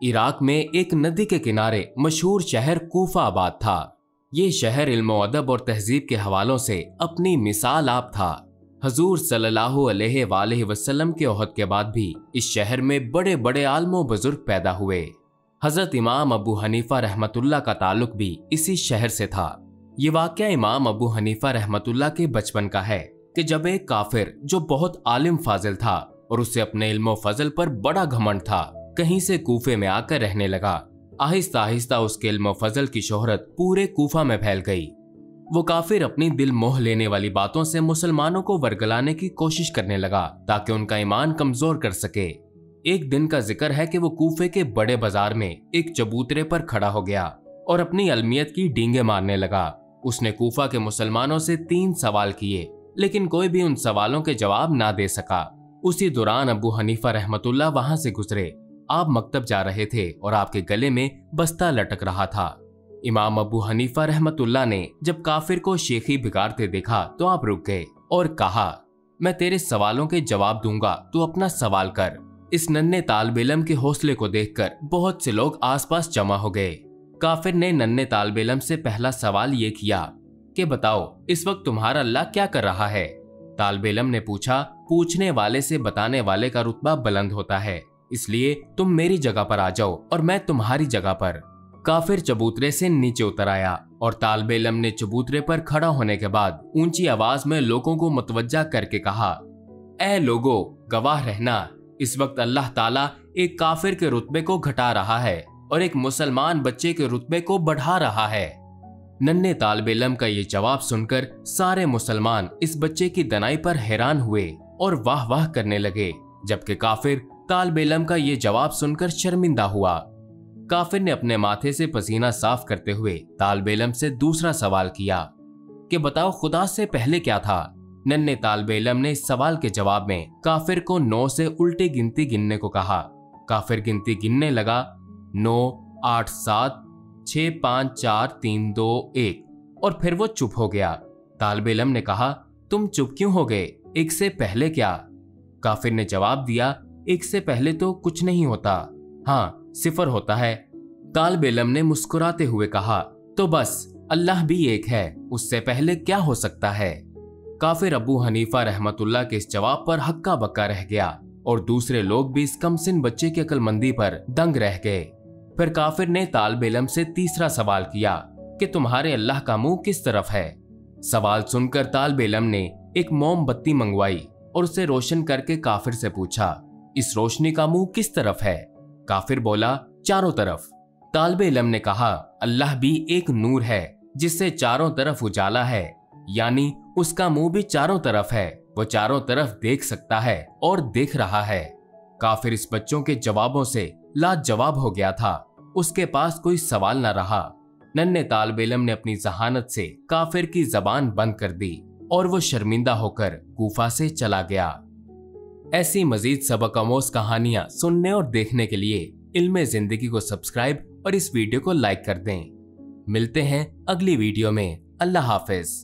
Iraq में एक नदी के किनारे मशहूर शहर कूफा आबाद था। ये शहर इल्म व अदब और तहजीब के हवालों से अपनी मिसाल आप था। हजूर सल्लल्लाहु अलैहि वसल्लम के ओहद के बाद भी इस शहर में बड़े बड़े आलमो बुजुर्ग पैदा हुए। हजरत इमाम अबू हनीफा रहमतुल्लाह का ताल्लुक भी इसी शहर से था। ये वाकया इमाम अबू हनीफा रहमतुल्लाह के बचपन का है कि जब एक काफिर जो बहुत आलिम फाजिल था और उसे अपने इल्म फजल पर बड़ा घमंड था, कहीं से कूफे में आकर रहने लगा। आहिस्ता आहिस्ता उसके इल्म फजल की शोहरत पूरे कूफा में फैल गई। वो काफिर अपनी दिल मोह लेने वाली बातों से मुसलमानों को वर्गलाने की कोशिश करने लगा ताकि उनका ईमान कमजोर कर सके। एक दिन का जिक्र है कि वो कूफे के बड़े बाजार में एक चबूतरे पर खड़ा हो गया और अपनी अलमियत की डींगे मारने लगा। उसने कूफा के मुसलमानों से 3 सवाल किए, लेकिन कोई भी उन सवालों के जवाब ना दे सका। उसी दौरान अबू हनीफा रहमतुल्लाह वहां से गुजरे। आप मकतब जा रहे थे और आपके गले में बस्ता लटक रहा था। इमाम अबू हनीफा रहमतुल्लाह ने जब काफिर को शेखी बिगाड़ते देखा तो आप रुक गए और कहा, मैं तेरे सवालों के जवाब दूंगा, तू अपना सवाल कर। इस नन्हे तालिब इल्म के हौसले को देखकर बहुत से लोग आसपास जमा हो गए। काफिर ने नन्हे तालिब इल्म से पहला सवाल ये किया कि बताओ, इस वक्त तुम्हारा अल्लाह क्या कर रहा है? तालिब इल्म ने पूछा, पूछने वाले से बताने वाले का रुतबा बुलंद होता है, इसलिए तुम मेरी जगह पर आ जाओ और मैं तुम्हारी जगह पर। काफिर चबूतरे से नीचे उतर आया और तालिब इल्म ने चबूतरे पर खड़ा होने के बाद ऊंची आवाज में लोगों को मुतवज्जा करके कहा, ऐ लोगो, गवाह रहना, इस वक्त अल्लाह ताला एक काफिर के रुतबे को घटा रहा है और एक मुसलमान बच्चे के रुतबे को बढ़ा रहा है। नन्हे तालिब इल्म का ये जवाब सुनकर सारे मुसलमान इस बच्चे की दनाई पर हैरान हुए और वाह वाह करने लगे, जबकि काफिर तालिब इल्म का ये जवाब सुनकर शर्मिंदा हुआ। काफिर ने अपने माथे से पसीना साफ करते हुए तालिब इल्म से दूसरा सवाल किया कि बताओ, खुदा से पहले क्या था? नन्हे तालिब इल्म ने इस सवाल के जवाब में काफिर को 9 से उल्टी गिनती गिनने को कहा। काफिर गिनती गिनने लगा, 9, 8, 7, 6, 5, 4, 3, 2, 1 और फिर वो चुप हो गया। तालिब इल्म ने कहा, तुम चुप क्यों हो गए? 1 से पहले क्या? काफिर ने जवाब दिया, 1 से पहले तो कुछ नहीं होता, हाँ 0 होता है। तालिब इल्म ने मुस्कुराते हुए कहा, तो बस अल्लाह भी एक है, उससे पहले क्या हो सकता है? काफिर अबू हनीफा रहमतुल्लाह के इस जवाब पर हक्का बक्का रह गया और दूसरे लोग भी इस कमसिन बच्चे की अक्लमंदी पर दंग रह गए। फिर काफिर ने तालिब इल्म से तीसरा सवाल किया कि तुम्हारे अल्लाह का मुंह किस तरफ है? सवाल सुनकर तालिब इल्म ने एक मोमबत्ती मंगवाई और उसे रोशन करके काफिर से पूछा, इस रोशनी का मुंह किस तरफ है? काफिर बोला, चारों तरफ। तालिब इल्म ने कहा, अल्लाह भी एक नूर है जिससे चारों तरफ उजाला है, यानी उसका मुंह भी चारों तरफ है, वो चारों तरफ देख सकता है और देख रहा है। काफिर इस बच्चों के जवाबों से लाजवाब हो गया था, उसके पास कोई सवाल न रहा। नन्हे तालिब इल्म ने अपनी जहानत से काफिर की जबान बंद कर दी और वो शर्मिंदा होकर कूफा से चला गया। ऐसी मजीद सबक आमोज कहानियां सुनने और देखने के लिए इल्मे जिंदगी को सब्सक्राइब और इस वीडियो को लाइक कर दें। मिलते हैं अगली वीडियो में। अल्लाह हाफिज।